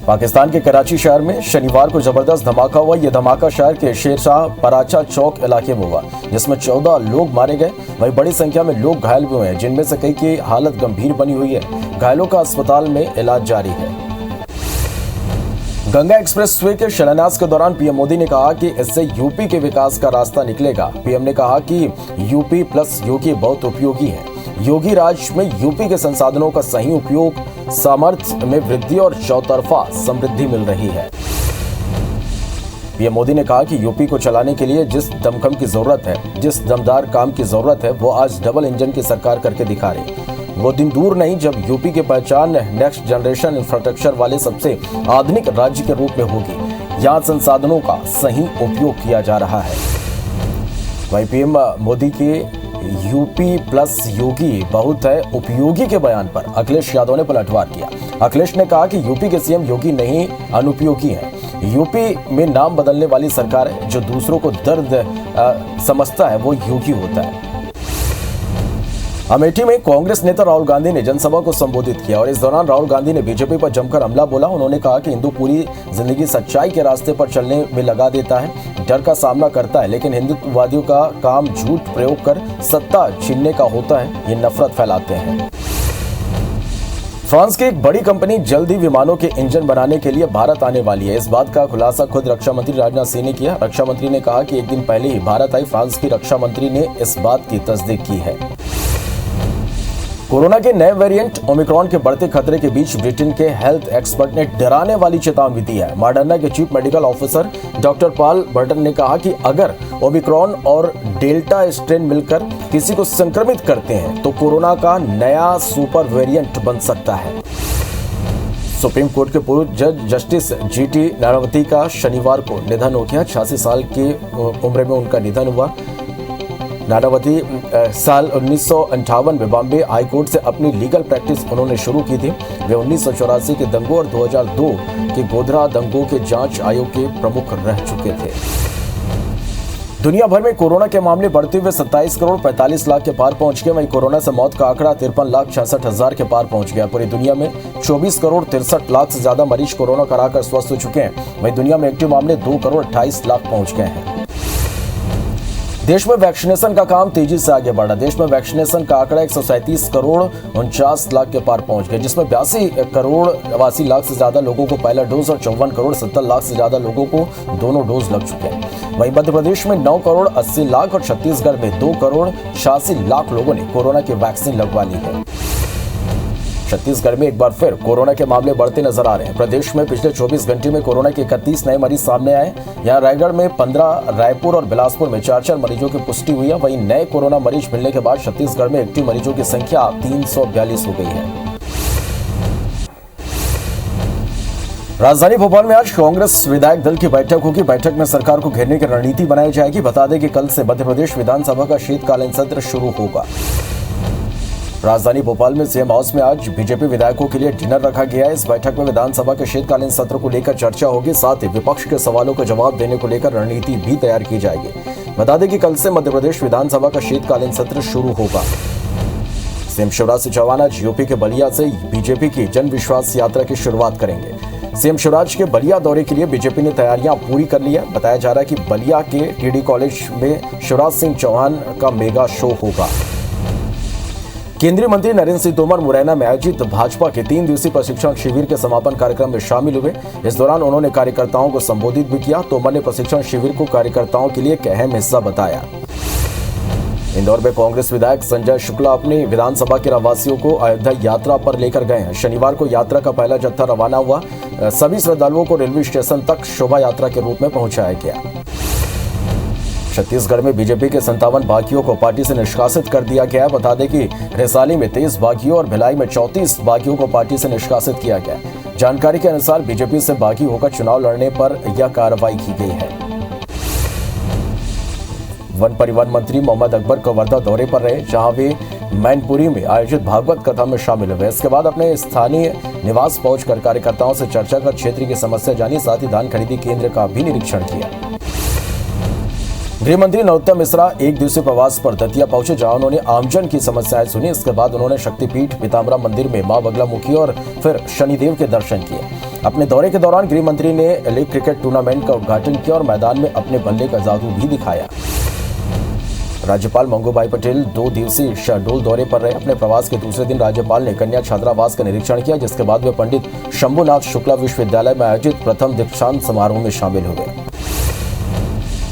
पाकिस्तान के कराची शहर में शनिवार को जबरदस्त धमाका हुआ। यह धमाका शहर के शेरशाह पराचा चौक इलाके में हुआ, जिसमें 14 लोग मारे गए। वहीं बड़ी संख्या में लोग घायल भी हुए हैं, जिनमें से कई की हालत गंभीर बनी हुई है। घायलों का अस्पताल में इलाज जारी है। गंगा एक्सप्रेसवे के शिलान्यास के दौरान पीएम मोदी ने कहा कि इससे यूपी के विकास का रास्ता निकलेगा। पीएम ने कहा कि यूपी प्लस योगी बहुत उपयोगी है। योगी राज में यूपी के संसाधनों का सही उपयोग, सामर्थ्य में वृद्धि और चौतरफा समृद्धि मिल रही है। पीएम मोदी ने कहा कि यूपी को चलाने के लिए जिस दमखम की जरूरत है, जिस दमदार काम की जरूरत है, वो आज डबल इंजन की सरकार करके दिखा रही। वो दिन दूर नहीं जब यूपी की पहचान नेक्स्ट जनरेशन इंफ्रास्ट्रक्चर वाले सबसे आधुनिक राज्य के रूप में होगी। यहाँ संसाधनों का सही उपयोग किया जा रहा है। वहीं पीएम मोदी के यूपी प्लस योगी बहुत है उपयोगी के बयान पर अखिलेश यादव ने पलटवार किया। अखिलेश ने कहा कि यूपी के सीएम योगी नहीं अनुपयोगी है। यूपी में नाम बदलने वाली सरकार है। जो दूसरों को दर्द समझता है वो योगी होता है। अमेठी में कांग्रेस नेता राहुल गांधी ने जनसभा को संबोधित किया और इस दौरान राहुल गांधी ने बीजेपी पर जमकर हमला बोला। उन्होंने कहा कि हिंदू पूरी जिंदगी सच्चाई के रास्ते पर चलने में लगा देता है, डर का सामना करता है, लेकिन हिंदुत्ववादियों का काम झूठ प्रयोग कर सत्ता छीनने का होता है। ये नफरत फैलाते हैं। फ्रांस की एक बड़ी कंपनी जल्द ही विमानों के इंजन बनाने के लिए भारत आने वाली है। इस बात का खुलासा खुद रक्षा मंत्री राजनाथ सिंह ने किया। रक्षा मंत्री ने कहा कि एक दिन पहले ही भारत आई फ्रांस की रक्षा मंत्री ने इस बात की तस्दीक की है। कोरोना के नए वेरिएंट ओमिक्रॉन के बढ़ते खतरे के बीच ब्रिटेन के हेल्थ एक्सपर्ट ने डराने वाली चेतावनी दी है। मॉडर्ना के chief medical officer doctor Paul Burton ने कहा कि अगर ओमिक्रॉन और डेल्टा स्ट्रेन मिलकर किसी को संक्रमित करते हैं तो कोरोना का नया सुपर वेरिएंट बन सकता है। सुप्रीम कोर्ट के पूर्व जज जस्टिस जीटी नानावती का शनिवार को निधन हो गया। 86 साल की उम्र में उनका निधन हुआ। नानावती साल 1958 में बॉम्बे हाई कोर्ट से अपनी लीगल प्रैक्टिस उन्होंने शुरू की थी। वे 1984 के दंगों और 2002 के गोधरा दंगों के जांच आयोग के प्रमुख रह चुके थे। दुनिया भर में कोरोना के मामले बढ़ते हुए 27 करोड़ 45 लाख के पार पहुंच गए। वहीं कोरोना से मौत का आंकड़ा 53,66,000 के पार पहुंच गया। पूरी दुनिया में 24 करोड़ 63 लाख से ज्यादा मरीज कोरोना कराकर स्वस्थ हो चुके हैं। वहीं दुनिया में एक्टिव मामले 2 करोड़ 28 लाख पहुंच गए हैं। देश में वैक्सीनेशन का काम तेजी से आगे बढ़ा। देश में वैक्सीनेशन का आंकड़ा 137 करोड़ 49 लाख के पार पहुंच गया, जिसमें 82 करोड़ 88 लाख से ज्यादा लोगों को पहला डोज और 54 करोड़ 70 लाख से ज्यादा लोगों को दोनों डोज लग चुके हैं। वहीं मध्य प्रदेश में 9 करोड़ 80 लाख और छत्तीसगढ़ में 2 करोड़ 86 लाख लोगों ने कोरोना की वैक्सीन लगवा ली है। छत्तीसगढ़ में एक बार फिर कोरोना के मामले बढ़ते नजर आ रहे हैं। प्रदेश में पिछले 24 घंटे में कोरोना के 31 नए मरीज सामने आए। यहां रायगढ़ में 15, रायपुर और बिलासपुर में 4-4 मरीजों की पुष्टि हुई है। वहीं नए कोरोना मरीज मिलने के बाद छत्तीसगढ़ में एक्टिव मरीजों की संख्या 342 हो गई है। राजधानी भोपाल में आज कांग्रेस विधायक दल की बैठक होगी। बैठक में सरकार को घेरने की रणनीति बनाई जाएगी। बता दें कि कल से मध्य प्रदेश विधानसभा का शीतकालीन सत्र शुरू होगा। राजधानी भोपाल में सीएम हाउस में आज बीजेपी विधायकों के लिए डिनर रखा गया है। इस बैठक में विधानसभा के शीतकालीन सत्र को लेकर चर्चा होगी। साथ ही विपक्ष के सवालों का जवाब देने को लेकर रणनीति भी तैयार की जाएगी। बता दें कि कल से मध्य प्रदेश विधानसभा का शीतकालीन सत्र शुरू होगा। सीएम शिवराज सिंह चौहान आज यूपी के बलिया से बीजेपी की जन विश्वास यात्रा की शुरुआत करेंगे। सीएम शिवराज के बलिया दौरे के लिए बीजेपी ने तैयारियां पूरी कर ली है। बताया जा रहा है कि बलिया के टीडी कॉलेज में शिवराज सिंह चौहान का मेगा शो होगा। केंद्रीय मंत्री नरेंद्र सिंह तोमर मुरैना में आयोजित भाजपा के 3 दिवसीय प्रशिक्षण शिविर के समापन कार्यक्रम में शामिल हुए। इस दौरान उन्होंने कार्यकर्ताओं को संबोधित भी किया। तोमर ने प्रशिक्षण शिविर को कार्यकर्ताओं के लिए एक अहम हिस्सा बताया। इंदौर में कांग्रेस विधायक संजय शुक्ला अपनी विधानसभा के रहवासियों को अयोध्या यात्रा पर लेकर गए हैं। शनिवार को यात्रा का पहला जत्था रवाना हुआ। सभी श्रद्धालुओं को रेलवे स्टेशन तक शोभा यात्रा के रूप में पहुंचाया गया। छत्तीसगढ़ में बीजेपी के 57 बागियों को पार्टी से निष्कासित कर दिया गया है। बता दें कि रिसाली में 23 बागियों और भिलाई में 34 बागियों को पार्टी से निष्कासित किया गया। जानकारी के अनुसार बीजेपी से बागी होकर चुनाव लड़ने पर यह कार्रवाई की गई है। वन परिवहन मंत्री मोहम्मद अकबर कवर्धा दौरे पर रहे, जहां वे मैनपुरी में आयोजित भागवत कथा में शामिल हुए। इसके बाद अपने स्थानीय निवास पहुंचकर कार्यकर्ताओं से चर्चा कर क्षेत्र की समस्या जानी, साथ ही धान खरीदी केंद्र का भी निरीक्षण किया। गृह मंत्री नरोत्तम मिश्रा एक दिवसीय प्रवास पर दतिया पहुंचे, जहां उन्होंने आमजन की समस्याएं सुनी। इसके बाद उन्होंने शक्तिपीठ पीताम्बरा मंदिर में मां बगलामुखी और फिर शनिदेव के दर्शन किए। अपने दौरे के दौरान गृह मंत्री ने लीग क्रिकेट टूर्नामेंट का उद्घाटन किया और मैदान में अपने बल्ले का जादू भी दिखाया। राज्यपाल मंगूभाई पटेल 2 दिवसीय शहडोल दौरे पर रहे। अपने प्रवास के दूसरे दिन राज्यपाल ने कन्या छात्रावास का निरीक्षण किया, जिसके बाद वे पंडित शंभुनाथ शुक्ला विश्वविद्यालय में आयोजित प्रथम दीक्षांत समारोह में शामिल हुए।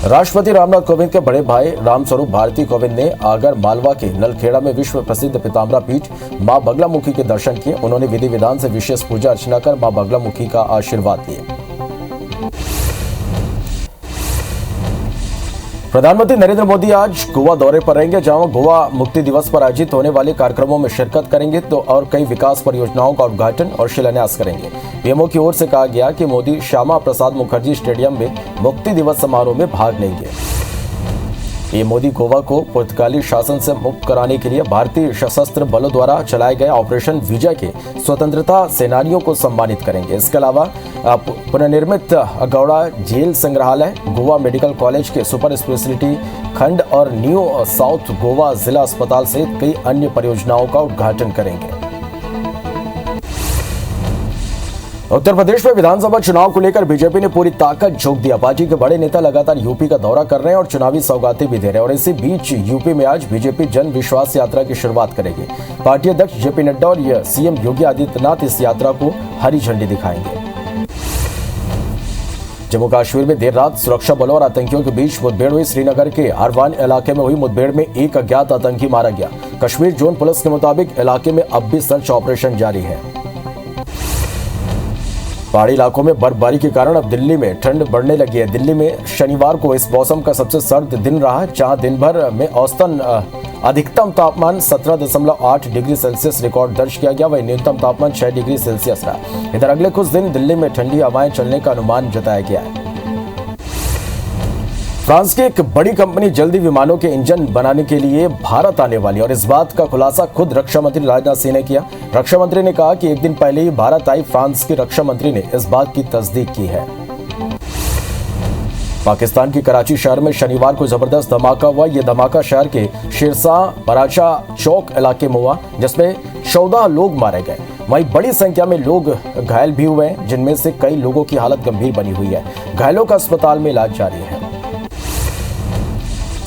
राष्ट्रपति रामनाथ कोविंद के बड़े भाई रामस्वरूप भारती कोविंद ने आगर मालवा के नलखेड़ा में विश्व प्रसिद्ध पीताम्बरा पीठ मां बगलामुखी के दर्शन किए। उन्होंने विधि विधान से विशेष पूजा अर्चना कर मां बगलामुखी का आशीर्वाद लिए। प्रधानमंत्री नरेंद्र मोदी आज गोवा दौरे पर रहेंगे, जहां गोवा मुक्ति दिवस पर आयोजित होने वाले कार्यक्रमों में शिरकत करेंगे और कई विकास परियोजनाओं का उद्घाटन और शिलान्यास करेंगे। पीएमओ की ओर से कहा गया कि मोदी श्यामा प्रसाद मुखर्जी स्टेडियम में मुक्ति दिवस समारोह में भाग लेंगे। ये मोदी गोवा को पुर्तगाली शासन से मुक्त कराने के लिए भारतीय सशस्त्र बलों द्वारा चलाए गए ऑपरेशन विजय के स्वतंत्रता सेनानियों को सम्मानित करेंगे। इसके अलावा पुनर्निर्मित अगौड़ा जेल संग्रहालय, गोवा मेडिकल कॉलेज के सुपर स्पेशलिटी खंड और न्यू साउथ गोवा जिला अस्पताल सहित कई अन्य परियोजनाओं का उद्घाटन करेंगे। उत्तर प्रदेश में विधानसभा चुनाव को लेकर बीजेपी ने पूरी ताकत झोंक दिया। पार्टी के बड़े नेता लगातार यूपी का दौरा कर रहे हैं और चुनावी सौगातें भी दे रहे हैं। और इसी बीच यूपी में आज बीजेपी जन विश्वास यात्रा की शुरुआत करेगी। पार्टी अध्यक्ष जेपी नड्डा और सीएम योगी आदित्यनाथ इस यात्रा को हरी झंडी दिखाएंगे। जम्मू कश्मीर में देर रात सुरक्षा बलों और आतंकियों के बीच मुठभेड़ हुई। श्रीनगर के आरवान इलाके में हुई मुठभेड़ में एक अज्ञात आतंकी मारा गया। कश्मीर जोन पुलिस के मुताबिक इलाके में अब भी सर्च ऑपरेशन जारी है। पहाड़ी इलाकों में बर्फबारी के कारण अब दिल्ली में ठंड बढ़ने लगी है। दिल्ली में शनिवार को इस मौसम का सबसे सर्द दिन रहा, जहां दिन भर में औसतन अधिकतम तापमान 17.8 डिग्री सेल्सियस रिकॉर्ड दर्ज किया गया। वहीं न्यूनतम तापमान 6 डिग्री सेल्सियस रहा। इधर अगले कुछ दिन दिल्ली में ठंडी हवाएं चलने का अनुमान जताया गया है। फ्रांस की एक बड़ी कंपनी जल्दी विमानों के इंजन बनाने के लिए भारत आने वाली है और इस बात का खुलासा खुद रक्षा मंत्री राजनाथ सिंह ने किया। रक्षा मंत्री ने कहा कि एक दिन पहले ही भारत आई फ्रांस की रक्षा मंत्री ने इस बात की तस्दीक की है। पाकिस्तान की कराची शहर में शनिवार को जबरदस्त धमाका हुआ। यह धमाका शहर के शेरशाह पराचा चौक इलाके में हुआ, जिसमें 14 लोग मारे गए। वहीं बड़ी संख्या में लोग घायल भी हुए हैं, जिनमें से कई लोगों की हालत गंभीर बनी हुई है। घायलों का अस्पताल में इलाज जारी है।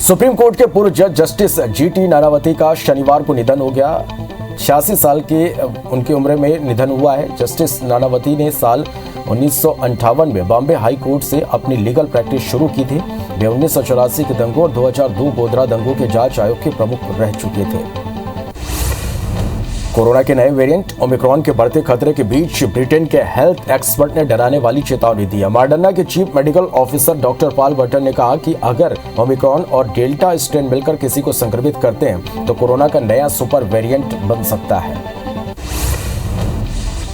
सुप्रीम कोर्ट के पूर्व जज जस्टिस जीटी नानावती का शनिवार को निधन हो गया। 86 साल के उनकी उम्र में निधन हुआ है। जस्टिस नानावती ने साल 1958 में बॉम्बे हाई कोर्ट से अपनी लीगल प्रैक्टिस शुरू की थी। वे 1984 के दंगों और 2002 गोधरा दंगों के जांच आयोग के प्रमुख रह चुके थे। कोरोना के नए वेरिएंट ओमिक्रॉन के बढ़ते खतरे के बीच ब्रिटेन के हेल्थ एक्सपर्ट ने डराने वाली चेतावनी दी है। मॉडर्ना के chief medical officer doctor Paul Burton ने कहा कि अगर ओमिक्रॉन और डेल्टा स्ट्रेन मिलकर किसी को संक्रमित करते हैं तो कोरोना का नया सुपर वेरिएंट बन सकता है।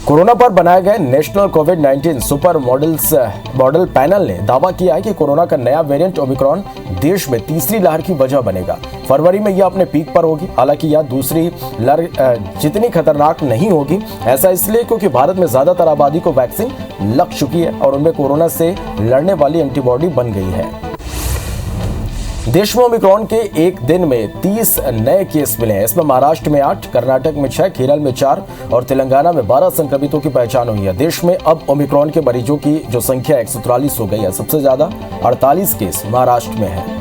कोरोना पर बनाए गए नेशनल कोविड-19 सुपर मॉडल पैनल ने दावा किया है कि कोरोना का नया वेरिएंट ओमिक्रॉन देश में तीसरी लहर की वजह बनेगा। फरवरी में यह अपने पीक पर होगी। हालांकि यह दूसरी लहर जितनी खतरनाक नहीं होगी। ऐसा इसलिए क्योंकि भारत में ज्यादातर आबादी को वैक्सीन लग चुकी है और उनमें कोरोना से लड़ने वाली एंटीबॉडी बन गई है। देश में ओमिक्रॉन के एक दिन में 30 नए केस मिले हैं। इसमें महाराष्ट्र में 8, कर्नाटक में 6, केरल में 4 और तेलंगाना में 12 संक्रमितों की पहचान हुई है। देश में अब ओमिक्रॉन के मरीजों की जो संख्या 143 हो गई है। सबसे ज्यादा 48 केस महाराष्ट्र में है।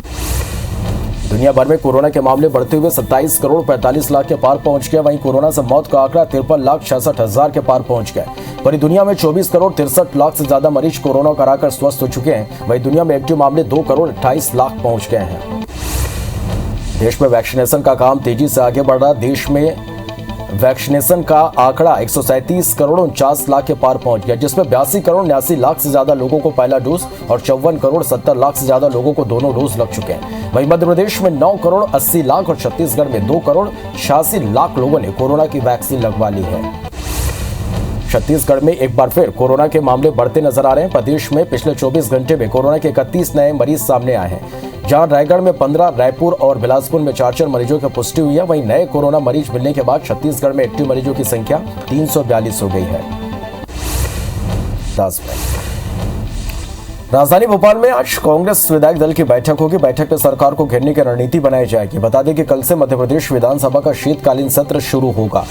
दुनिया भर में कोरोना के मामले बढ़ते हुए 27 करोड़ 45 लाख के पार पहुंच गए। वहीं कोरोना से मौत का आंकड़ा 53,66,000 के पार पहुंच गया। पूरी दुनिया में 24 करोड़ 63 लाख से ज्यादा मरीज कोरोना को हराकर स्वस्थ हो चुके हैं। वहीं दुनिया में एक्टिव मामले 2 करोड़ 28 लाख पहुंच गए हैं। देश में वैक्सीनेशन का काम तेजी से आगे बढ़ रहा। देश में वैक्सीनेशन का आंकड़ा 137 करोड़ 49 लाख के पार पहुंच गया, जिसमें 82 करोड़ 89 लाख से ज्यादा लोगों को पहला डोज और 54 करोड़ 70 लाख से ज्यादा लोगों को दोनों डोज लग चुके हैं। वहीं मध्य प्रदेश में 9 करोड़ 80 लाख और छत्तीसगढ़ में 2 करोड़ 86 लाख लोगों ने कोरोना की वैक्सीन लगवा ली है। छत्तीसगढ़ में एक बार फिर कोरोना के मामले बढ़ते नजर आ रहे हैं। प्रदेश में पिछले 24 घंटे में कोरोना के 31 नए मरीज सामने आए हैं, जहां रायगढ़ में 15, रायपुर और बिलासपुर में 4 मरीजों की पुष्टि हुई है। वहीं नए कोरोना मरीज मिलने के बाद छत्तीसगढ़ में एक्टिव मरीजों की संख्या 342 हो गई है। राजधानी भोपाल में आज कांग्रेस विधायक दल की बैठक होगी। बैठक में सरकार को घेरने की रणनीति बनाई जाएगी। बता दें कि कल से मध्य प्रदेश विधानसभा का शीतकालीन सत्र शुरू होगा।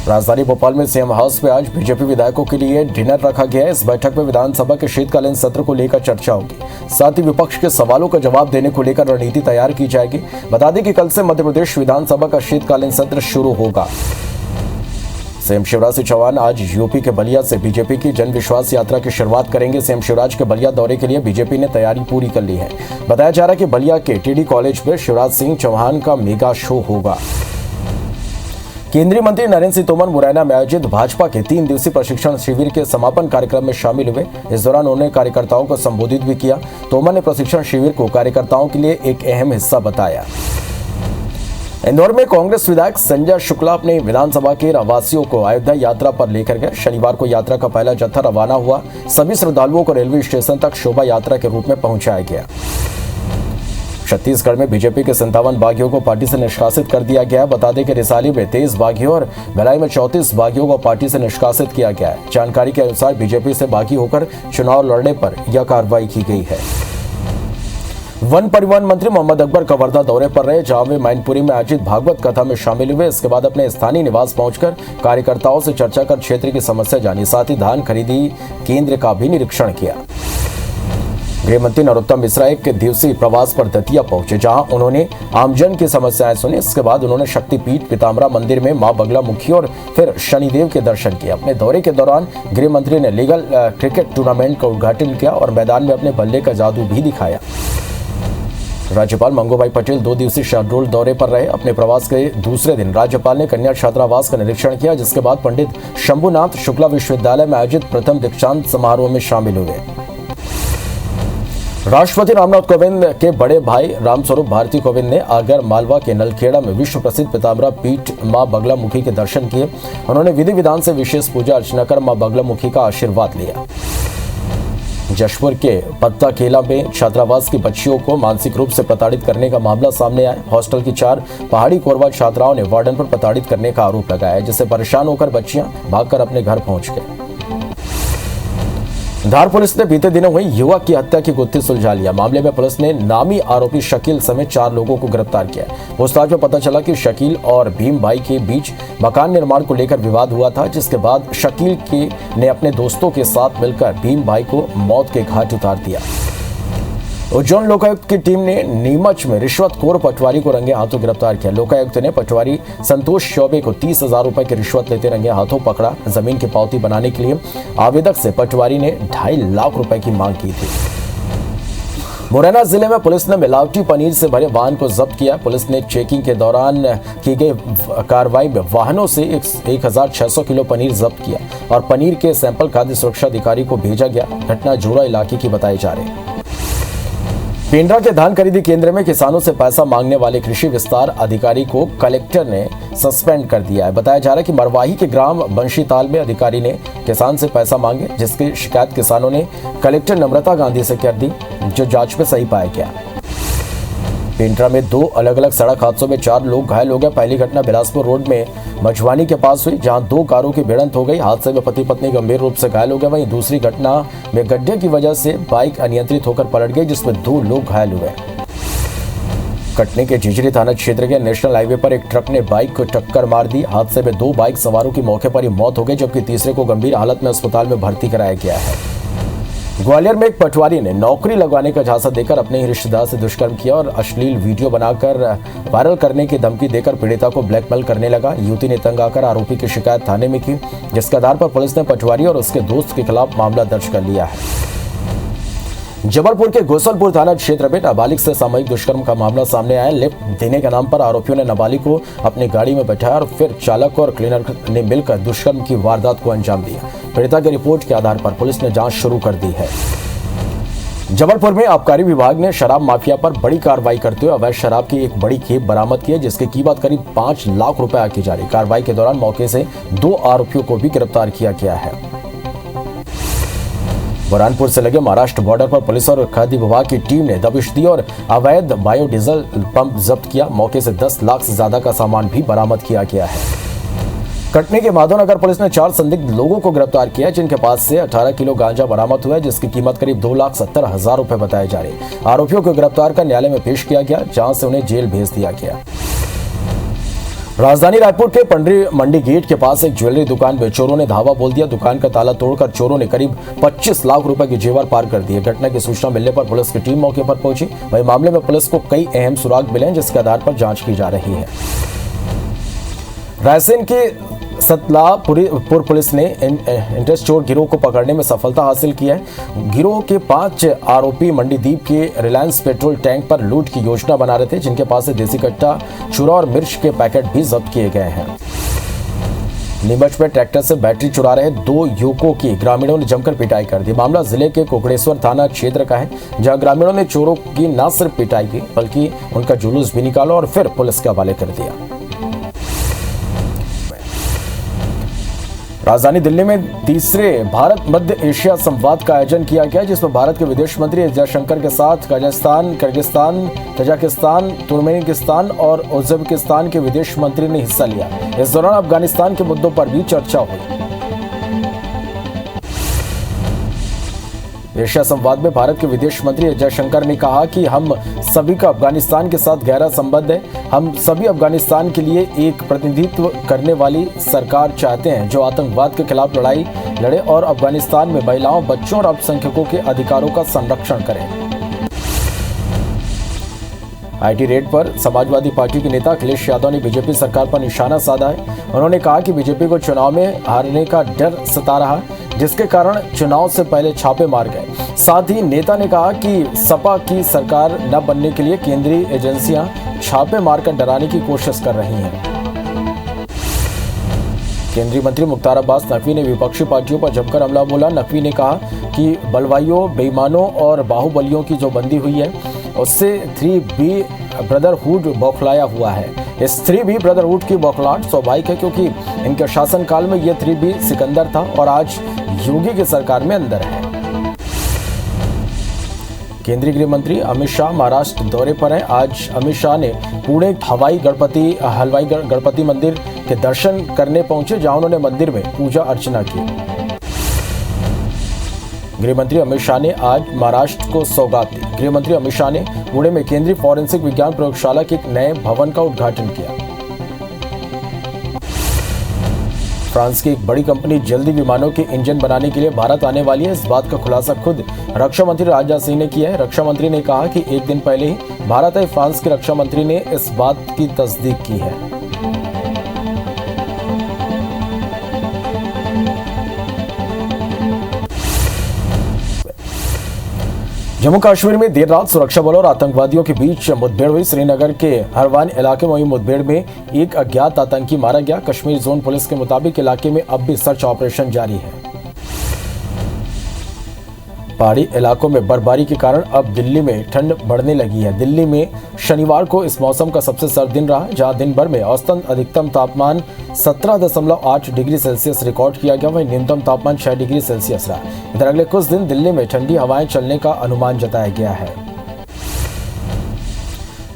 राजधानी भोपाल में सीएम हाउस पे आज बीजेपी विधायकों के लिए डिनर रखा गया है। इस बैठक में विधानसभा के शीतकालीन सत्र को लेकर चर्चा होगी। साथ ही विपक्ष के सवालों का जवाब देने को लेकर रणनीति तैयार की जाएगी। बता दें कि कल से मध्य प्रदेश विधानसभा का शीतकालीन सत्र शुरू होगा। सीएम शिवराज सिंह चौहान आज यूपी के बलिया से बीजेपी की जन विश्वास यात्रा की शुरुआत करेंगे। सीएम शिवराज के बलिया दौरे के लिए बीजेपी ने तैयारी पूरी कर ली है। बताया जा रहा है कि बलिया के टीडी कॉलेज में शिवराज सिंह चौहान का मेगा शो होगा। केंद्रीय मंत्री नरेंद्र सिंह तोमर मुरैना में आयोजित भाजपा के 3 दिवसीय प्रशिक्षण शिविर के समापन कार्यक्रम में शामिल हुए। इस दौरान उन्होंने कार्यकर्ताओं को संबोधित भी किया। तोमर ने प्रशिक्षण शिविर को कार्यकर्ताओं के लिए एक अहम हिस्सा बताया। इंदौर में कांग्रेस विधायक संजय शुक्ला अपने विधानसभा के रहवासियों को अयोध्या यात्रा पर लेकर गए। शनिवार को यात्रा का पहला जत्था रवाना हुआ। सभी श्रद्धालुओं को रेलवे स्टेशन तक शोभा यात्रा के रूप में पहुंचाया गया। छत्तीसगढ़ में बीजेपी के 57 बागियों को पार्टी से निष्कासित कर दिया गया। बता दें कि रिसाली में 23 बागियों और भिलाई में 34 बागियों को पार्टी से निष्कासित किया गया है। जानकारी के अनुसार बीजेपी से बागी होकर चुनाव लड़ने पर यह कार्रवाई की गई है। वन परिवहन मंत्री मोहम्मद अकबर कवर्धा दौरे पर रहे, जहां वे मैनपुरी में आयोजित भागवत कथा में शामिल हुए। इसके बाद अपने स्थानीय निवास पहुंचकर कार्यकर्ताओं से चर्चा कर क्षेत्र की समस्या जानी। साथ ही धान खरीदी केंद्र का भी निरीक्षण किया। गृह मंत्री नरोत्तम मिश्रा एक दिवसीय प्रवास पर दतिया पहुंचे, जहां उन्होंने आमजन की समस्याएं सुनी। इसके बाद उन्होंने शक्तिपीठ पीताम्बरा मंदिर में मां बगलामुखी और फिर शनिदेव के दर्शन किए। अपने दौरे के दौरान गृह मंत्री ने लीगल क्रिकेट टूर्नामेंट का उद्घाटन किया और मैदान में अपने बल्ले का जादू भी दिखाया। राज्यपाल मंगूभाई पटेल 2 दिवसीय शहडोल दौरे पर रहे। अपने प्रवास के दूसरे दिन राज्यपाल ने कन्या छात्रावास का निरीक्षण किया, जिसके बाद पंडित शंभुनाथ शुक्ला विश्वविद्यालय में आयोजित प्रथम दीक्षांत समारोह में शामिल हुए। राष्ट्रपति रामनाथ कोविंद के बड़े भाई रामस्वरूप भारती कोविंद ने आगर मालवा के नलखेड़ा में विश्व प्रसिद्ध पीताम्बरा पीठ मां बगलामुखी के दर्शन किए। उन्होंने विधि विधान से विशेष पूजा अर्चना कर मां बगलामुखी का आशीर्वाद लिया। जशपुर के पत्ता केला में छात्रावास की बच्चियों को मानसिक रूप से प्रताड़ित करने का मामला सामने आया। हॉस्टल की 4 पहाड़ी कोरबा छात्राओं ने वार्डन पर प्रताड़ित करने का आरोप लगाया, जिससे परेशान होकर बच्चियां भागकर अपने घर पहुंच गए। धार पुलिस ने बीते दिनों हुई युवक की हत्या की गुत्थी सुलझा लिया। मामले में पुलिस ने नामी आरोपी शकील समेत 4 लोगों को गिरफ्तार किया। पूछताछ में पता चला कि शकील और भीम भाई के बीच मकान निर्माण को लेकर विवाद हुआ था, जिसके बाद शकील ने अपने दोस्तों के साथ मिलकर भीम भाई को मौत के घाट उतार दिया। उज्जैन लोकायुक्त की टीम ने नीमच में रिश्वतखोर पटवारी को रंगे हाथों गिरफ्तार किया। लोकायुक्त ने पटवारी संतोष चौबे को 30,000 रुपए की रिश्वत लेते रंगे हाथों पकड़ा। जमीन की पावती बनाने के लिए आवेदक से पटवारी ने 2.5 लाख रुपए की मांग की थी। मुरैना जिले में पुलिस ने मिलावटी पनीर से भरे वाहन को जब्त किया। पुलिस ने चेकिंग के दौरान की गई कार्रवाई में वाहनों से 1600 किलो पनीर जब्त किया और पनीर के सैंपल खाद्य सुरक्षा अधिकारी को भेजा गया। घटना जोरा इलाके की बताई जा रही है। पेंड्रा के धान खरीदी केंद्र में किसानों से पैसा मांगने वाले कृषि विस्तार अधिकारी को कलेक्टर ने सस्पेंड कर दिया है। बताया जा रहा है कि मरवाही के ग्राम बंशीताल में अधिकारी ने किसान से पैसा मांगे, जिसकी शिकायत किसानों ने कलेक्टर नम्रता गांधी से कर दी, जो जांच में सही पाया गया। पेंड्रा में 2 अलग अलग सड़क हादसों में 4 लोग घायल हो गए। पहली घटना बिलासपुर रोड में मझवानी के पास हुई, जहां 2 कारों की भिड़ंत हो गई। हादसे में पति पत्नी गंभीर रूप से घायल हो गए। वहीं दूसरी घटना में गड्ढे की वजह से बाइक अनियंत्रित होकर पलट गई, जिसमें 2 लोग घायल हुए। कटनी के झिझरी थाना क्षेत्र के नेशनल हाईवे पर एक ट्रक ने बाइक को टक्कर मार दी। हादसे में 2 बाइक सवारों की मौके पर ही मौत हो गई, जबकि तीसरे को गंभीर हालत में अस्पताल में भर्ती कराया गया है। ग्वालियर में एक पटवारी ने नौकरी लगवाने का झांसा देकर अपने ही रिश्तेदार से दुष्कर्म किया और अश्लील वीडियो बनाकर वायरल करने की धमकी देकर पीड़िता को ब्लैकमेल करने लगा। युवती ने तंग आकर आरोपी की शिकायत थाने में की, जिसके आधार पर पुलिस ने पटवारी और उसके दोस्त के खिलाफ मामला दर्ज कर लिया है। जबलपुर के गोसलपुर थाना क्षेत्र में नाबालिग से सामूहिक दुष्कर्म का मामला सामने आया। लिफ्ट देने के नाम पर आरोपियों ने नाबालिग को अपनी गाड़ी में बैठाया और फिर चालक और क्लीनर ने मिलकर दुष्कर्म की वारदात को अंजाम दिया। पीड़िता की रिपोर्ट के आधार पर पुलिस ने जांच शुरू कर दी है। जबलपुर में आबकारी विभाग ने शराब माफिया पर बड़ी कार्रवाई करते हुए अवैध शराब की एक बड़ी खेप बरामद की है, जिसकी कीमत करीब 5 लाख रुपए आकी जा रही। कार्रवाई के दौरान मौके से 2 आरोपियों को भी गिरफ्तार किया गया है। बुरहानपुर से लगे महाराष्ट्र बॉर्डर पर पुलिस और खाद्य विभाग की टीम ने दबिश दी और अवैध बायोडीजल पंप जब्त किया। मौके से 10 लाख से ज्यादा का सामान भी बरामद किया गया है। कटनी के माधवनगर पुलिस ने 4 संदिग्ध लोगों को गिरफ्तार किया, जिनके पास से 18 किलो गांजा बरामद हुआ है, जिसकी कीमत करीब 2,70,000 रुपए बताई जा रही। आरोपियों को गिरफ्तार कर न्यायालय में पेश किया गया, जहां से उन्हें जेल भेज दिया गया। राजधानी रायपुर के पंडरी मंडी गेट के पास एक ज्वेलरी दुकान में चोरों ने धावा बोल दिया। दुकान का ताला तोड़कर चोरों ने करीब 25 लाख रुपए के जेवर पार कर दिए। घटना की सूचना मिलने पर पुलिस की टीम मौके पर पहुंची। वहीं मामले में पुलिस को कई अहम सुराग मिले हैं, जिसके आधार पर जांच की जा रही है। रायसेन के सतलापुर पुलिस ने इंटरेस्ट चोर गिरोह को पकड़ने में सफलता हासिल की है। गिरोह के 5 आरोपी मंडीदीप के रिलायंस पेट्रोल टैंक पर लूट की योजना बना रहे थे, जिनके पास से देसी कट्टा, चूरा और मिर्च के पैकेट भी जब्त किए गए हैं। नीमच में ट्रैक्टर से बैटरी चुरा रहे 2 युवकों की ग्रामीणों ने जमकर पिटाई कर दी। मामला जिले के कोकड़ेश्वर थाना क्षेत्र का है, जहां ग्रामीणों ने चोरों की न सिर्फ पिटाई की, बल्कि उनका जुलूस भी निकाला और फिर पुलिस के हवाले कर दिया। राजधानी दिल्ली में तीसरे भारत मध्य एशिया संवाद का आयोजन किया गया, जिसमें भारत के विदेश मंत्री एस जयशंकर के साथ कजाकिस्तान, किर्गिस्तान, तजाकिस्तान, तुर्कमेनिस्तान और उज्बेकिस्तान के विदेश मंत्री ने हिस्सा लिया। इस दौरान अफगानिस्तान के मुद्दों पर भी चर्चा हुई। एशिया संवाद में भारत के विदेश मंत्री एस जयशंकर ने कहा कि हम सभी का अफगानिस्तान के साथ गहरा संबंध है। हम सभी अफगानिस्तान के लिए एक प्रतिनिधित्व करने वाली सरकार चाहते हैं, जो आतंकवाद के खिलाफ लड़ाई लड़े और अफगानिस्तान में महिलाओं, बच्चों और अल्पसंख्यकों के अधिकारों का संरक्षण करे। आईटी रेड पर समाजवादी पार्टी के नेता अखिलेश यादव ने बीजेपी सरकार पर निशाना साधा है। उन्होंने कहा कि बीजेपी को चुनाव में हारने का डर सता रहा, जिसके कारण चुनाव से पहले छापे मार गए। साथ ही नेता ने कहा कि सपा की सरकार न बनने के लिए केंद्रीय एजेंसियां छापे मारकर डराने की कोशिश कर रही हैं। केंद्रीय मंत्री मुख्तार अब्बास नकवी ने विपक्षी पार्टियों पर जमकर हमला बोला। नकवी ने कहा कि बलवाइयों, बेईमानों और बाहुबलियों की जो बंदी हुई है, उससे 3B ब्रदरहुड बौखलाया हुआ है। इस 3B ब्रदरहुड की बौखलाहट स्वाभाविक है, क्योंकि इनके शासनकाल में यह 3B सिकंदर था और आज योगी की सरकार में अंदर है। केंद्रीय गृह मंत्री अमित शाह महाराष्ट्र दौरे पर हैं। आज अमित शाह ने पुणे हलवाई गणपति मंदिर के दर्शन करने पहुंचे, जहां उन्होंने मंदिर में पूजा अर्चना की। गृह मंत्री अमित शाह ने आज महाराष्ट्र को सौगात दी। गृह मंत्री अमित शाह ने पुणे में केंद्रीय फॉरेंसिक विज्ञान प्रयोगशाला के एक नए भवन का उद्घाटन किया। फ्रांस की एक बड़ी कंपनी जल्दी विमानों के इंजन बनाने के लिए भारत आने वाली है। इस बात का खुलासा खुद रक्षा मंत्री राजनाथ सिंह ने किया है। रक्षा मंत्री ने कहा कि एक दिन पहले ही भारत आए फ्रांस के रक्षा मंत्री ने इस बात की तस्दीक की है। जम्मू कश्मीर में देर रात सुरक्षा बलों और आतंकवादियों के बीच मुठभेड़ हुई। श्रीनगर के हरवान इलाके में हुई मुठभेड़ में एक अज्ञात आतंकी मारा गया। कश्मीर जोन पुलिस के मुताबिक इलाके में अब भी सर्च ऑपरेशन जारी है। पहाड़ी इलाकों में बर्फबारी के कारण अब दिल्ली में ठंड बढ़ने लगी है। दिल्ली में शनिवार को इस मौसम का सबसे सर्द दिन रहा, जहां दिन भर में औसतन अधिकतम तापमान 17.8 डिग्री सेल्सियस रिकॉर्ड किया गया, वहीं न्यूनतम तापमान 6 डिग्री सेल्सियस रहा। इधर अगले कुछ दिन दिल्ली में ठंडी हवाएं चलने का अनुमान जताया गया है।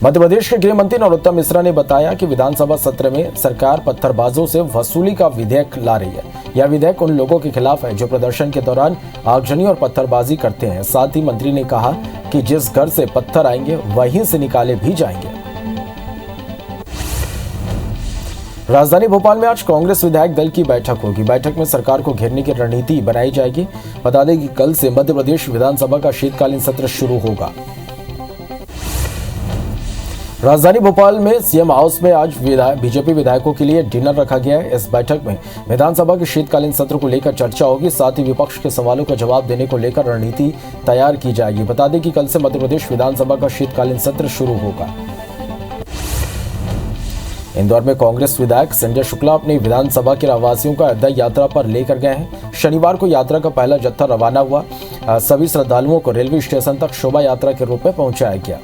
मध्य प्रदेश के गृह मंत्री नरोत्तम मिश्रा ने बताया कि विधानसभा सत्र में सरकार पत्थरबाजों से वसूली का विधेयक ला रही है। यह विधेयक उन लोगों के खिलाफ है जो प्रदर्शन के दौरान आगजनी और पत्थरबाजी करते हैं। साथ ही मंत्री ने कहा कि जिस घर से पत्थर आएंगे वहीं से निकाले भी जाएंगे। राजधानी भोपाल में आज कांग्रेस विधायक दल की बैठक होगी। बैठक में सरकार को घेरने की रणनीति बनाई जाएगी। बता दें कि कल से मध्य प्रदेश विधानसभा का शीतकालीन सत्र शुरू होगा। राजधानी भोपाल में सीएम हाउस में आज बीजेपी विधायकों के लिए डिनर रखा गया है। इस बैठक में विधानसभा के शीतकालीन सत्र को लेकर चर्चा होगी। साथ ही विपक्ष के सवालों का जवाब देने को लेकर रणनीति तैयार की जाएगी। बता दें कि कल से मध्य प्रदेश विधानसभा का शीतकालीन सत्र शुरू होगा। इंदौर में कांग्रेस विधायक संजय शुक्ला अपनी विधानसभा के रहवासियों को अयोध्या यात्रा पर लेकर गए हैं। शनिवार को यात्रा का पहला जत्था रवाना हुआ। सभी श्रद्धालुओं को रेलवे स्टेशन तक शोभा यात्रा के रूप में पहुंचाया गया।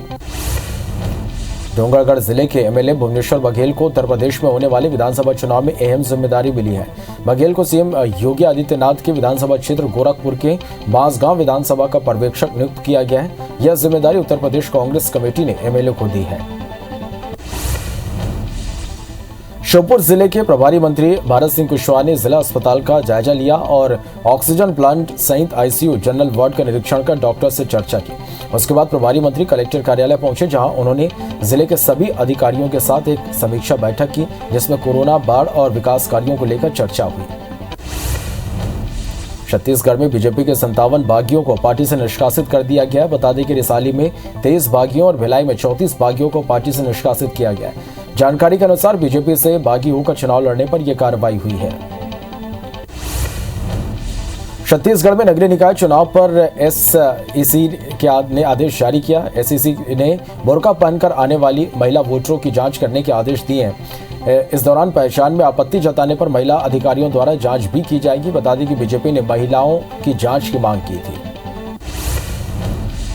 डोंगरगढ़ जिले के एमएलए भुवनेश्वर बघेल को उत्तर प्रदेश में होने वाले विधानसभा चुनाव में अहम जिम्मेदारी मिली है। बघेल को सीएम योगी आदित्यनाथ के विधानसभा क्षेत्र गोरखपुर के बांसगांव विधानसभा का पर्यवेक्षक नियुक्त किया गया है। यह जिम्मेदारी उत्तर प्रदेश कांग्रेस कमेटी ने एमएलए को दी है। श्योपुर जिले के प्रभारी मंत्री भारत सिंह कुशवाहा ने जिला अस्पताल का जायजा लिया और ऑक्सीजन प्लांट सहित आईसीयू जनरल वार्ड का निरीक्षण कर डॉक्टर से चर्चा की। उसके बाद प्रभारी मंत्री कलेक्टर कार्यालय पहुंचे, जहां उन्होंने जिले के सभी अधिकारियों के साथ एक समीक्षा बैठक की, जिसमें कोरोना, बाढ़ और विकास कार्यों को लेकर चर्चा हुई। छत्तीसगढ़ में बीजेपी के 57 बागियों को पार्टी से निष्कासित कर दिया गया है। बता दें कि रिसाली में 23 बागियों और भिलाई में 34 बागियों को पार्टी से निष्कासित किया गया है। जानकारी के अनुसार बीजेपी से बागी होकर चुनाव लड़ने पर यह कार्रवाई हुई है। छत्तीसगढ़ में नगरीय निकाय चुनाव पर एसईसी ने आदेश जारी किया। एसईसी ने बुर्का पहनकर आने वाली महिला वोटरों की जांच करने के आदेश दिए हैं। इस दौरान पहचान में आपत्ति जताने पर महिला अधिकारियों द्वारा जांच भी की जाएगी। बता दें कि बीजेपी ने महिलाओं की जांच की मांग की थी।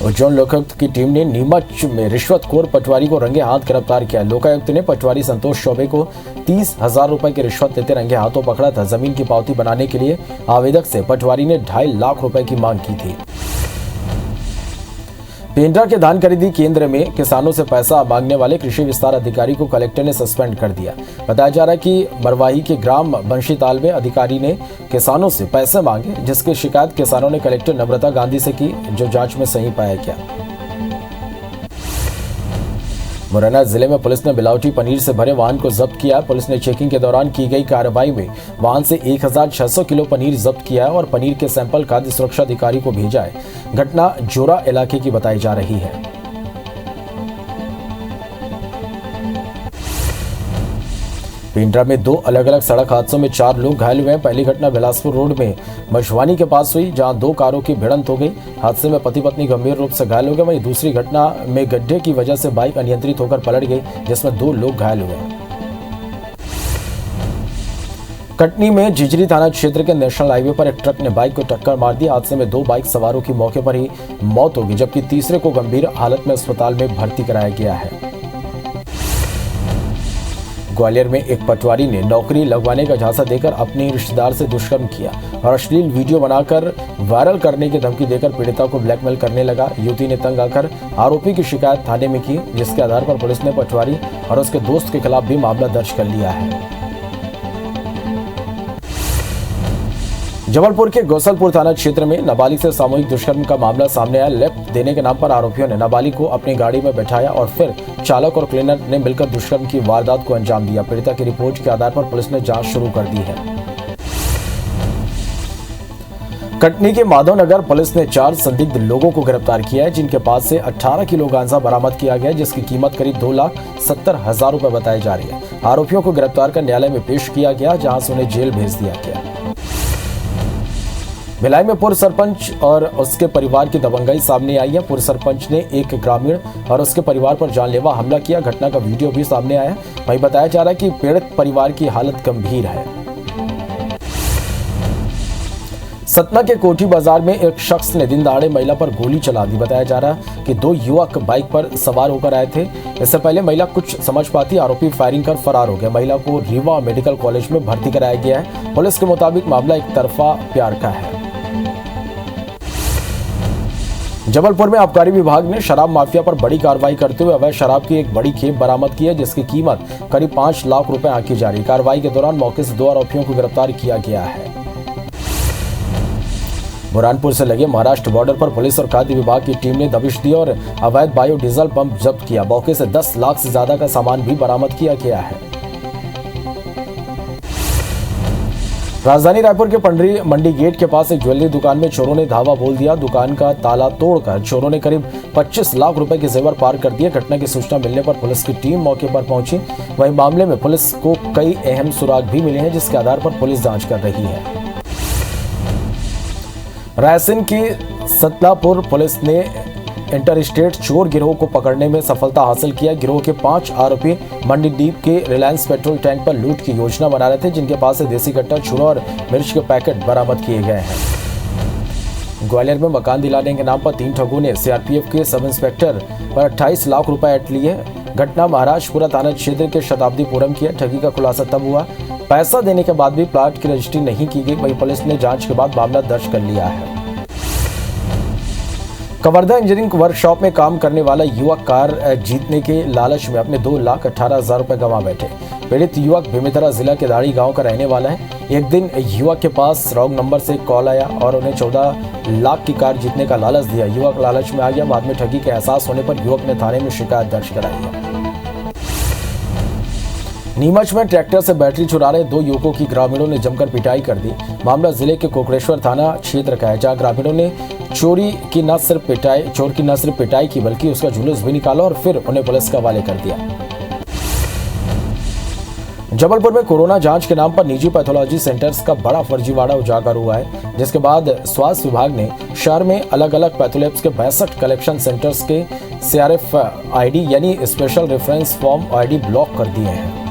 उज्जैन लोकायुक्त की टीम ने नीमच में रिश्वतखोर पटवारी को रंगे हाथ गिरफ्तार किया। लोकायुक्त ने पटवारी संतोष चौबे को 30,000 रुपए की रिश्वत लेते रंगे हाथों पकड़ा था। जमीन की पावती बनाने के लिए आवेदक से पटवारी ने 2.5 लाख रुपए की मांग की थी। पेंड्रा के धान खरीदी केंद्र में किसानों से पैसा मांगने वाले कृषि विस्तार अधिकारी को कलेक्टर ने सस्पेंड कर दिया। बताया जा रहा है कि मरवाही के ग्राम बंशीताल में अधिकारी ने किसानों से पैसे मांगे, जिसकी शिकायत किसानों ने कलेक्टर नम्रता गांधी से की, जो जांच में सही पाया गया। मुरैना जिले में पुलिस ने मिलावटी पनीर से भरे वाहन को जब्त किया। पुलिस ने चेकिंग के दौरान की गई कार्रवाई में वाहन से 1600 किलो पनीर जब्त किया है और पनीर के सैंपल खाद्य सुरक्षा अधिकारी को भेजा है। घटना जोरा इलाके की बताई जा रही है। पेंड्रा में 2 अलग अलग सड़क हादसों में 4 लोग घायल हुए हैं। पहली घटना बिलासपुर रोड में मझवानी के पास हुई, जहां 2 कारों की भिड़ंत हो गई। हादसे में पति पत्नी गंभीर रूप से घायल हो गए। वहीं दूसरी घटना में गड्ढे की वजह से बाइक अनियंत्रित होकर पलट गई, जिसमें 2 लोग घायल हुए। कटनी में झिझरी थाना क्षेत्र के नेशनल हाईवे पर एक ट्रक ने बाइक को टक्कर मार दी। हादसे में 2 बाइक सवारों की मौके पर ही मौत हो गई, जबकि तीसरे को गंभीर हालत में अस्पताल में भर्ती कराया गया है। ग्वालियर में एक पटवारी ने नौकरी लगवाने का झांसा देकर अपने रिश्तेदार से दुष्कर्म किया और अश्लील वीडियो बनाकर वायरल करने की धमकी देकर पीड़िता को ब्लैकमेल करने लगा। युवती ने तंग आकर आरोपी की शिकायत थाने में की, जिसके आधार पर पुलिस ने पटवारी और उसके दोस्त के खिलाफ भी मामला दर्ज कर लिया है। जबलपुर के गोसलपुर थाना क्षेत्र में नाबालिग से सामूहिक दुष्कर्म का मामला सामने आया। लिफ्ट देने के नाम पर आरोपियों ने नाबालिग को अपनी गाड़ी में बैठाया और फिर चालक और क्लीनर ने मिलकर दुष्कर्म की वारदात को अंजाम दिया। पीड़िता की रिपोर्ट के आधार पर पुलिस ने जांच शुरू कर दी है। कटनी के माधवनगर पुलिस ने 4 संदिग्ध लोगों को गिरफ्तार किया है, जिनके पास से 18 किलो गांजा बरामद किया गया है, जिसकी कीमत करीब 2,70,000 रुपए बताई जा रही है। आरोपियों को गिरफ्तार कर न्यायालय में पेश किया गया, जहां से उन्हें जेल भेज दिया गया। भिलाई में पूर्व सरपंच और उसके परिवार की दबंगई सामने आई है। पूर्व सरपंच ने एक ग्रामीण और उसके परिवार पर जानलेवा हमला किया। घटना का वीडियो भी सामने आया। वहीं बताया जा रहा है कि पीड़ित परिवार की हालत गंभीर है। सतना के कोठी बाजार में एक शख्स ने दिन दहाड़े महिला पर गोली चला दी। बताया जा रहा है कि 2 युवक बाइक पर सवार होकर आए थे। इससे पहले महिला कुछ समझ पाती, आरोपी फायरिंग कर फरार हो गए। महिला को रीवा मेडिकल कॉलेज में भर्ती कराया गया है। पुलिस के मुताबिक मामला एक तरफा प्यार का है। जबलपुर में आबकारी विभाग ने शराब माफिया पर बड़ी कार्रवाई करते हुए अवैध शराब की एक बड़ी खेप बरामद की है, जिसकी कीमत करीब 5 लाख रुपए आंकी जा रही है। कार्रवाई के दौरान मौके से 2 आरोपियों को गिरफ्तार किया गया है। बुरहानपुर से लगे महाराष्ट्र बॉर्डर पर पुलिस और खाद्य विभाग की टीम ने दबिश दी और अवैध बायोडीजल पंप जब्त किया। मौके से 10 लाख से ज्यादा का सामान भी बरामद किया गया है। राजधानी रायपुर के पंडरी मंडी गेट के पास एक ज्वेलरी दुकान में चोरों ने धावा बोल दिया। दुकान का ताला तोड़कर चोरों ने करीब 25 लाख रुपए के जेवर पार कर दिए। घटना की सूचना मिलने पर पुलिस की टीम मौके पर पहुंची। वहीं मामले में पुलिस को कई अहम सुराग भी मिले हैं, जिसके आधार पर पुलिस जांच कर रही है। रायसेन की सतलापुर पुलिस ने इंटरस्टेट चोर गिरोह को पकड़ने में सफलता हासिल किया। गिरोह के 5 आरोपी मंडीदीप के रिलायंस पेट्रोल टैंक पर लूट की योजना बना रहे थे, जिनके पास से देसी कट्टा, छुरा और मिर्च के पैकेट बरामद किए गए हैं। ग्वालियर में मकान दिलाने के नाम पर 3 ठगों ने सीआरपीएफ के सब इंस्पेक्टर पर 28 लाख रुपए ऐंठ लिए। घटना महाराजपुरा थाना क्षेत्र के शताब्दीपुरम की है। ठगी का खुलासा तब हुआ, पैसा देने के बाद भी प्लाट की रजिस्ट्री नहीं की गई। वहीं पुलिस ने जांच के बाद मामला दर्ज कर लिया है। कवर्धा इंजीनियरिंग वर्कशॉप में काम करने वाला युवक कार जीतने के लालच में अपने 2,18,000 रुपए गंवा बैठे। पीड़ित युवक बेमेतरा जिला के दाड़ी गांव का रहने वाला है। एक दिन युवक के पास रॉन्ग नंबर से कॉल आया और उन्हें 14 लाख की कार जीतने का लालच दिया। युवक लालच में आ गया। बाद में ठगी के एहसास होने पर युवक ने थाने में शिकायत दर्ज कराई है। नीमच में ट्रैक्टर से बैटरी चुरा रहे 2 युवकों की ग्रामीणों ने जमकर पिटाई कर दी। मामला जिले के कोकरेश्वर थाना क्षेत्र का है, जहां ग्रामीणों ने चोर की न सिर्फ पिटाई की बल्कि उसका जुलूस भी निकाला और फिर उन्हें पुलिस के हवाले कर दिया। जबलपुर में कोरोना जांच के नाम पर निजी पैथोलॉजी सेंटर्स का बड़ा फर्जीवाड़ा उजागर हुआ है, जिसके बाद स्वास्थ्य विभाग ने शहर में अलग अलग पैथोलैब्स के 62 कलेक्शन सेंटर्स के CRF ID यानी special reference form ID block कर दिए हैं।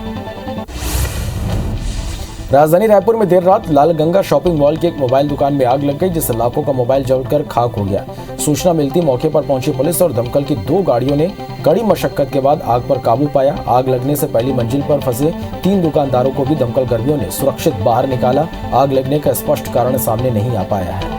राजधानी रायपुर में देर रात लालगंगा शॉपिंग मॉल की एक मोबाइल दुकान में आग लग गई, जिससे लाखों का मोबाइल जलकर खाक हो गया। सूचना मिलती मौके पर पहुंची पुलिस और दमकल की 2 गाड़ियों ने कड़ी मशक्कत के बाद आग पर काबू पाया। आग लगने से पहली मंजिल पर फंसे 3 दुकानदारों को भी दमकल कर्मियों ने सुरक्षित बाहर निकाला। आग लगने का स्पष्ट कारण सामने नहीं आ पाया है।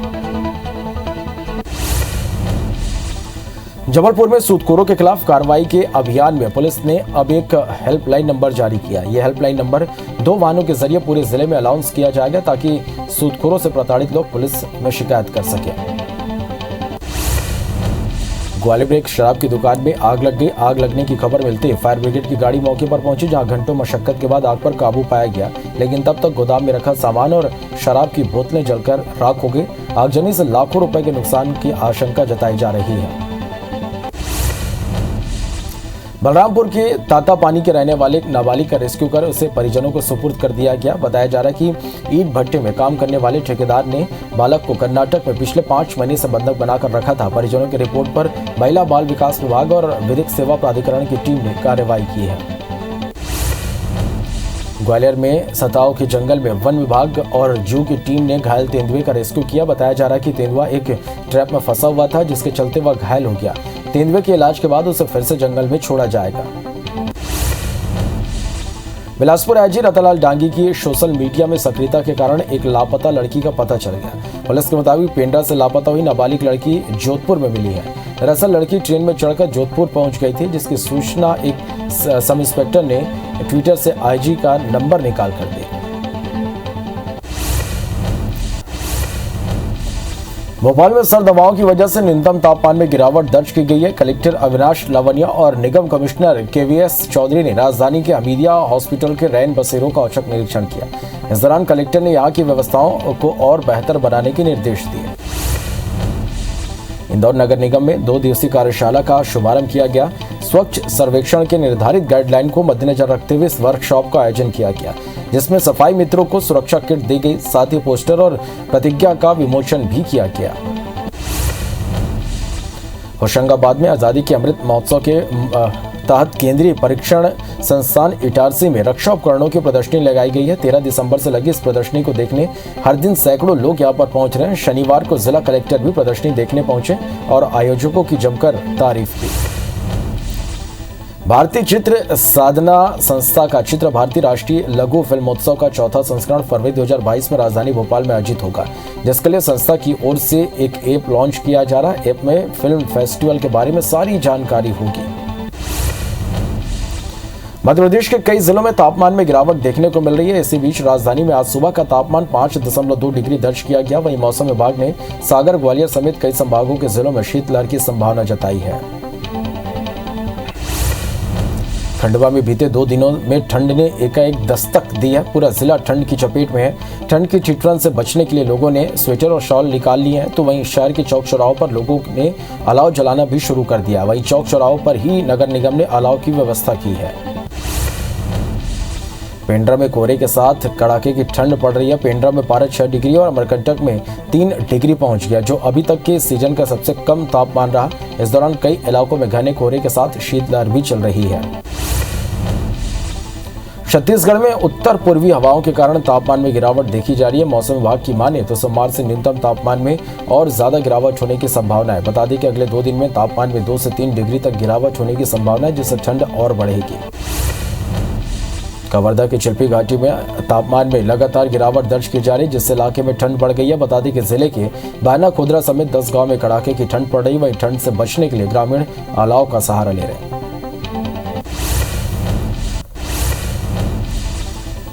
जबलपुर में सूदखोरों के खिलाफ कार्रवाई के अभियान में पुलिस ने अब एक हेल्पलाइन नंबर जारी किया। यह हेल्पलाइन नंबर 2 वाहनों के जरिए पूरे जिले में अनाउंस किया जाएगा ताकि सूदखोरों से प्रताड़ित लोग पुलिस में शिकायत कर सकें। ग्वालियर में एक शराब की दुकान में आग लग गई। आग लगने की खबर मिलते ही फायर ब्रिगेड की गाड़ी मौके पर पहुंची, जहां घंटों मशक्कत के बाद आग पर काबू पाया गया, लेकिन तब तक गोदाम में रखा सामान और शराब की बोतलें जलकर राख हो गई। आगजनी से लाखों रुपए के नुकसान की आशंका जताई जा रही है। बलरामपुर के तातापानी के रहने वाले एक नाबालिग का रेस्क्यू कर उसे परिजनों को सुपुर्द कर दिया गया। बताया जा रहा है कि ईंट भट्टे में काम करने वाले ठेकेदार ने बालक को कर्नाटक में पिछले 5 महीने से बंधक बनाकर रखा था। परिजनों की रिपोर्ट पर महिला बाल विकास विभाग और विधिक सेवा प्राधिकरण की टीम ने कार्रवाई की है। ग्वालियर में सताओ के जंगल में वन विभाग और जू की टीम ने घायल तेंदुए का रेस्क्यू किया। बताया जा रहा है कि तेंदुआ एक ट्रैप में फंसा हुआ था, जिसके चलते वह घायल हो गया। तेंदुए के इलाज के बाद उसे फिर से जंगल में छोड़ा जाएगा। बिलासपुर आईजी रतनलाल डांगी की सोशल मीडिया में सक्रियता के कारण एक लापता लड़की का पता चल गया। पुलिस के मुताबिक पेंड्रा से लापता हुई नाबालिग लड़की जोधपुर में मिली है। दरअसल लड़की ट्रेन में चढ़कर जोधपुर पहुंच गई थी, जिसकी सूचना एक सब इंस्पेक्टर ने ट्विटर से आईजी का नंबर निकाल कर दिया। भोपाल में सर्द हवाओं की वजह से न्यूनतम तापमान में गिरावट दर्ज की गई है। कलेक्टर अविनाश लावनिया और निगम कमिश्नर KVS चौधरी ने राजधानी के हमीदिया हॉस्पिटल के रैन बसेरों का औचक निरीक्षण किया। इस दौरान कलेक्टर ने यहां की व्यवस्थाओं को और बेहतर बनाने के निर्देश दिए। इंदौर नगर निगम में 2 दिवसीय कार्यशाला का शुभारंभ किया गया। स्वच्छ सर्वेक्षण के निर्धारित गाइडलाइन को मद्देनजर रखते हुए इस वर्कशॉप का आयोजन किया गया, जिसमें सफाई मित्रों को सुरक्षा किट दी गई। साथ ही पोस्टर और प्रतिज्ञा का विमोचन भी किया गया। होशंगाबाद में आजादी के अमृत महोत्सव के तहत केंद्रीय परीक्षण संस्थान इटारसी में रक्षा उपकरणों की प्रदर्शनी लगाई गई है। 13 दिसंबर से लगी इस प्रदर्शनी को देखने हर दिन सैकड़ों लोग यहां पर पहुंच रहे हैं। शनिवार को जिला कलेक्टर भी प्रदर्शनी देखने पहुंचे और आयोजकों की जमकर तारीफ की। भारतीय चित्र साधना संस्था का चित्र भारतीय राष्ट्रीय लघु फिल्मोत्सव का 4था संस्करण फरवरी 2022 में राजधानी भोपाल में आयोजित होगा, जिसके लिए संस्था की ओर से एक ऐप लॉन्च किया जा रहा है। ऐप में फिल्म फेस्टिवल के बारे में सारी जानकारी होगी। मध्य प्रदेश के कई जिलों में तापमान में गिरावट देखने को मिल रही है। इसी बीच राजधानी में आज सुबह का तापमान 5.2 डिग्री दर्ज किया गया। वहीं मौसम विभाग ने सागर, ग्वालियर समेत कई संभागों के जिलों में शीतलहर की संभावना जताई है। खंडवा में बीते 2 दिनों में ठंड ने एकाएक दस्तक दी है। पूरा जिला ठंड की चपेट में है। ठंड की ठिठुरन से बचने के लिए लोगों ने स्वेटर और शॉल निकाल लिए हैं, तो वहीं शहर के चौक चौराहों पर लोगों ने अलाव जलाना भी शुरू कर दिया। वहीं चौक चौराहों पर ही नगर निगम ने अलाव की व्यवस्था की है। पेंड्रा में कोहरे के साथ कड़ाके की ठंड पड़ रही है। पेंड्रा में पारा 6 डिग्री और अमरकंटक में 3 डिग्री पहुंच गया, जो अभी तक के सीजन का सबसे कम तापमान रहा। इस दौरान कई इलाकों में घने कोहरे के साथ शीतलहर भी चल रही है। छत्तीसगढ़ में उत्तर पूर्वी हवाओं के कारण तापमान में गिरावट देखी जा रही है। मौसम विभाग की माने तो सोमवार से न्यूनतम तापमान में और ज्यादा गिरावट होने की संभावना है। बता दें कि अगले 2 दिन में तापमान में 2 से 3 डिग्री तक गिरावट होने की संभावना है, जिससे ठंड और बढ़ेगी। कवर्धा की चिल्पी घाटी में तापमान में लगातार गिरावट दर्ज की जा रही, जिससे इलाके में ठंड बढ़ गई है। बता दें कि जिले के बायना खोदरा समेत 10 गांव में कड़ाके की ठंड पड़ रही। वहीं ठंड से बचने के लिए ग्रामीण अलाव का सहारा ले रहे हैं।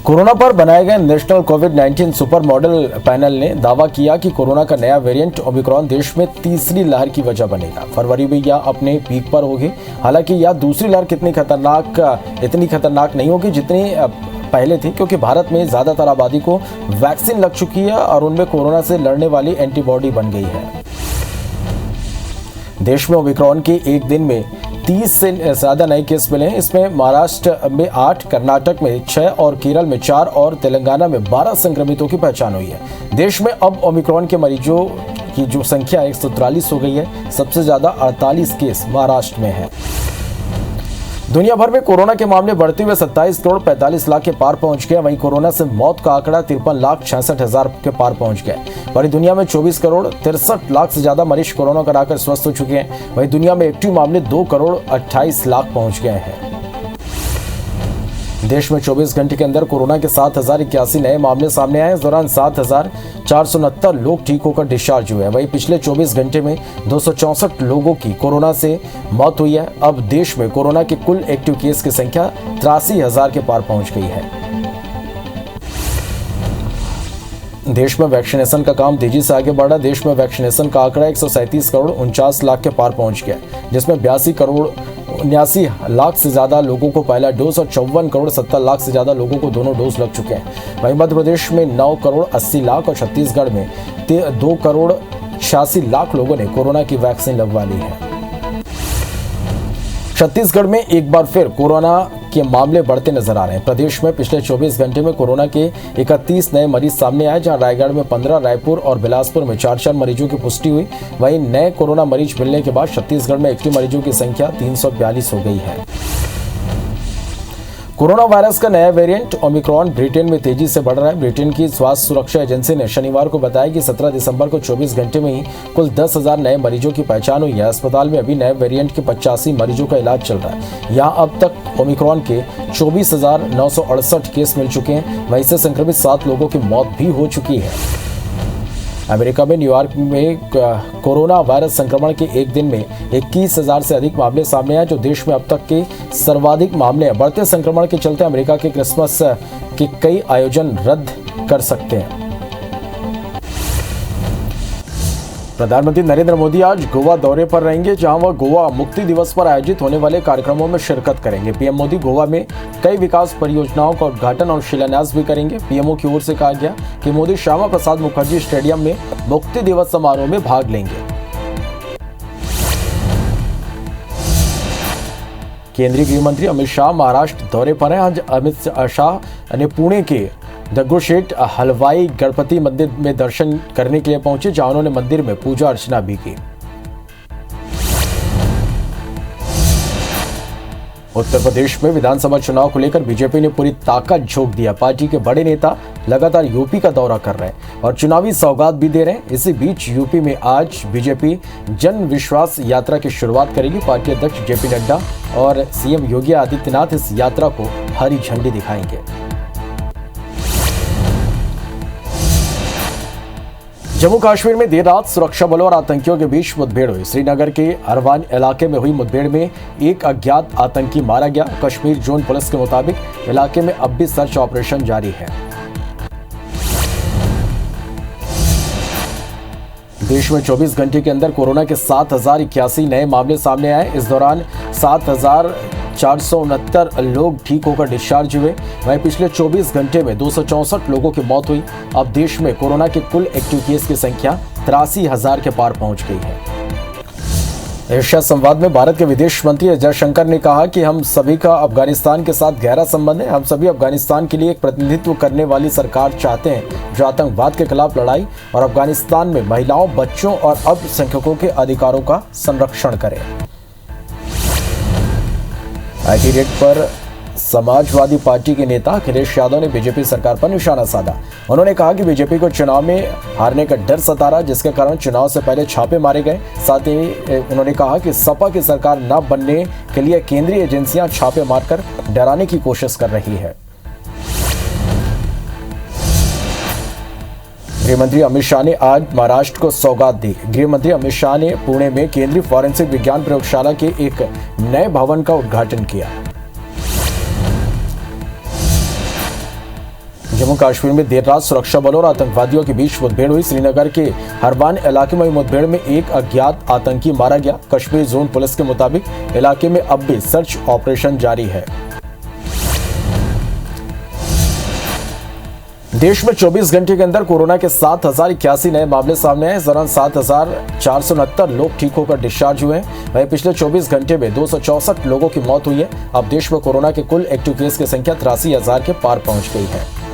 कोरोना पर बनाए गए नेशनल कोविड-19 सुपर मॉडल पैनल ने दावा किया कि कोरोना का नया वेरिएंट ओमिक्रॉन देश में तीसरी लहर की वजह बनेगा। फरवरी में यह अपने पीक पर होगी। हालांकि यह दूसरी लहर इतनी खतरनाक नहीं होगी जितनी पहले थी, क्योंकि भारत में ज्यादातर आबादी को वैक्सीन लग चुकी है और उनमें कोरोना से लड़ने वाली एंटीबॉडी बन गई है। देश में ओमिक्रॉन के एक दिन में 30 से ज्यादा नए केस मिले हैं। इसमें महाराष्ट्र में 8, कर्नाटक में 6 और केरल में 4 और तेलंगाना में 12 संक्रमितों की पहचान हुई है। देश में अब ओमिक्रॉन के मरीजों की जो संख्या 143 हो गई है। सबसे ज्यादा 48 केस महाराष्ट्र में है। दुनिया भर में कोरोना के मामले बढ़ते हुए 27 करोड़ 45 लाख के पार पहुंच गए। वहीं कोरोना से मौत का आंकड़ा 53,66,000 के पार पहुंच गया। वहीं दुनिया में 24 करोड़ 63 लाख से ज्यादा मरीज कोरोना कराकर स्वस्थ हो चुके हैं। वहीं दुनिया में एक्टिव मामले 2 करोड़ 28 लाख पहुंच गए हैं। देश में 24 घंटे के अंदर कोरोना के 7,081 नए मामले सामने आए। इस दौरान 7,469 लोग ठीक होकर डिस्चार्ज हुए हैं। वहीं पिछले 24 घंटे में 264 लोगों की कोरोना से मौत हुई है। अब देश में कोरोना के कुल एक्टिव केस की संख्या 83,000 के पार पहुंच गई है। देश में वैक्सीनेशन का काम तेजी से आगे बढ़ा। देश में वैक्सीनेशन का आंकड़ा 137 करोड़ 49 लाख के पार पहुंच गया, जिसमें 82 करोड़ 79 लाख से ज्यादा लोगों को पहला डोज और 54 करोड़ 70 लाख से ज्यादा लोगों को दोनों डोज लग चुके हैं। वहीं मध्य प्रदेश में 9 करोड़ 80 लाख और छत्तीसगढ़ में 2 करोड़ 86 लाख लोगों ने कोरोना की वैक्सीन लगवा ली है। छत्तीसगढ़ में एक बार फिर कोरोना के मामले बढ़ते नजर आ रहे हैं। प्रदेश में पिछले 24 घंटे में कोरोना के 31 नए मरीज सामने आए, जहां रायगढ़ में 15, रायपुर और बिलासपुर में 4 मरीजों की पुष्टि हुई। वहीं नए कोरोना मरीज मिलने के बाद छत्तीसगढ़ में एक्टिव मरीजों की संख्या 342 हो गई है। कोरोना वायरस का नया वेरिएंट ओमिक्रॉन ब्रिटेन में तेजी से बढ़ रहा है। ब्रिटेन की स्वास्थ्य सुरक्षा एजेंसी ने शनिवार को बताया कि 17 दिसंबर को 24 घंटे में ही कुल 10,000 नए मरीजों की पहचान हुई है। अस्पताल में अभी नए वेरिएंट के 85 मरीजों का इलाज चल रहा है। यहाँ अब तक ओमिक्रॉन के 24,968 केस मिल चुके हैं। वहीं से संक्रमित 7 लोगों की मौत भी हो चुकी है। अमेरिका में न्यूयॉर्क में कोरोना वायरस संक्रमण के एक दिन में 21,000 से अधिक मामले सामने आए, जो देश में अब तक के सर्वाधिक मामले हैं। बढ़ते संक्रमण के चलते अमेरिका के क्रिसमस के कई आयोजन रद्द कर सकते हैं। प्रधानमंत्री नरेंद्र मोदी आज गोवा दौरे पर रहेंगे, जहां वह गोवा मुक्ति दिवस पर आयोजित होने वाले कार्यक्रमों में शिरकत करेंगे। पीएम मोदी गोवा में कई विकास परियोजनाओं का उद्घाटन और शिलान्यास भी करेंगे। पीएमओ की ओर से कहा गया कि मोदी श्यामा प्रसाद मुखर्जी स्टेडियम में मुक्ति दिवस समारोह में भाग लेंगे। केंद्रीय गृह मंत्री अमित शाह महाराष्ट्र दौरे पर हैं। आज अमित शाह ने पुणे के दगडूशेठ हलवाई गणपति मंदिर में दर्शन करने के लिए पहुंचे, जहां उन्होंने मंदिर में पूजा अर्चना भी की। उत्तर प्रदेश में विधानसभा चुनाव को लेकर बीजेपी ने पूरी ताकत झोंक दिया। पार्टी के बड़े नेता लगातार यूपी का दौरा कर रहे हैं और चुनावी सौगात भी दे रहे हैं। इसी बीच यूपी में आज बीजेपी जन विश्वास यात्रा की शुरुआत करेगी। पार्टी अध्यक्ष जेपी नड्डा और सीएम योगी आदित्यनाथ इस यात्रा को हरी झंडी दिखाएंगे। जम्मू कश्मीर में देर रात सुरक्षा बलों और आतंकियों के बीच मुठभेड़ हुई। श्रीनगर के अरवान इलाके में हुई मुठभेड़ में एक अज्ञात आतंकी मारा गया। कश्मीर जोन पुलिस के मुताबिक इलाके में अब भी सर्च ऑपरेशन जारी है। देश में 24 घंटे के अंदर कोरोना के 7,081 नए मामले सामने आए। इस दौरान 7,469 लोग ठीक होकर डिस्चार्ज हुए। वहीं पिछले 24 घंटे में 264 लोगों की मौत हुई। अब देश में कोरोना के कुल एक्टिव केस की संख्या 83,000 के पार पहुंच गई है। एशिया संवाद में भारत के विदेश मंत्री एस जयशंकर ने कहा कि हम सभी का अफगानिस्तान के साथ गहरा संबंध है। हम सभी अफगानिस्तान के लिए एक प्रतिनिधित्व करने वाली सरकार चाहते हैं जो आतंकवाद के खिलाफ लड़ाई और अफगानिस्तान में महिलाओं, बच्चों और अल्पसंख्यकों के अधिकारों का संरक्षण करे। आईटी रेड पर समाजवादी पार्टी के नेता अखिलेश यादव ने बीजेपी सरकार पर निशाना साधा। उन्होंने कहा कि बीजेपी को चुनाव में हारने का डर सता रहा, जिसके कारण चुनाव से पहले छापे मारे गए। साथ ही उन्होंने कहा कि सपा की सरकार न बनने के लिए केंद्रीय एजेंसियां छापे मारकर डराने की कोशिश कर रही है। गृह मंत्री अमित शाह ने आज महाराष्ट्र को सौगात दी। गृह मंत्री अमित शाह ने पुणे में केंद्रीय फॉरेंसिक विज्ञान प्रयोगशाला के एक नए भवन का उद्घाटन किया। जम्मू कश्मीर में देर रात सुरक्षा बलों और आतंकवादियों के बीच मुठभेड़ हुई। श्रीनगर के हरवान इलाके में मुठभेड़ में एक अज्ञात आतंकी मारा गया। कश्मीर जोन पुलिस के मुताबिक इलाके में अब भी सर्च ऑपरेशन जारी है। देश में 24 घंटे के अंदर कोरोना के 7,081 नए मामले सामने आए। इस दौरान 7,469 लोग ठीक होकर डिस्चार्ज हुए हैं। वहीं पिछले 24 घंटे में 264 लोगों की मौत हुई है। अब देश में कोरोना के कुल एक्टिव केस की संख्या 83,000 के पार पहुंच गई है।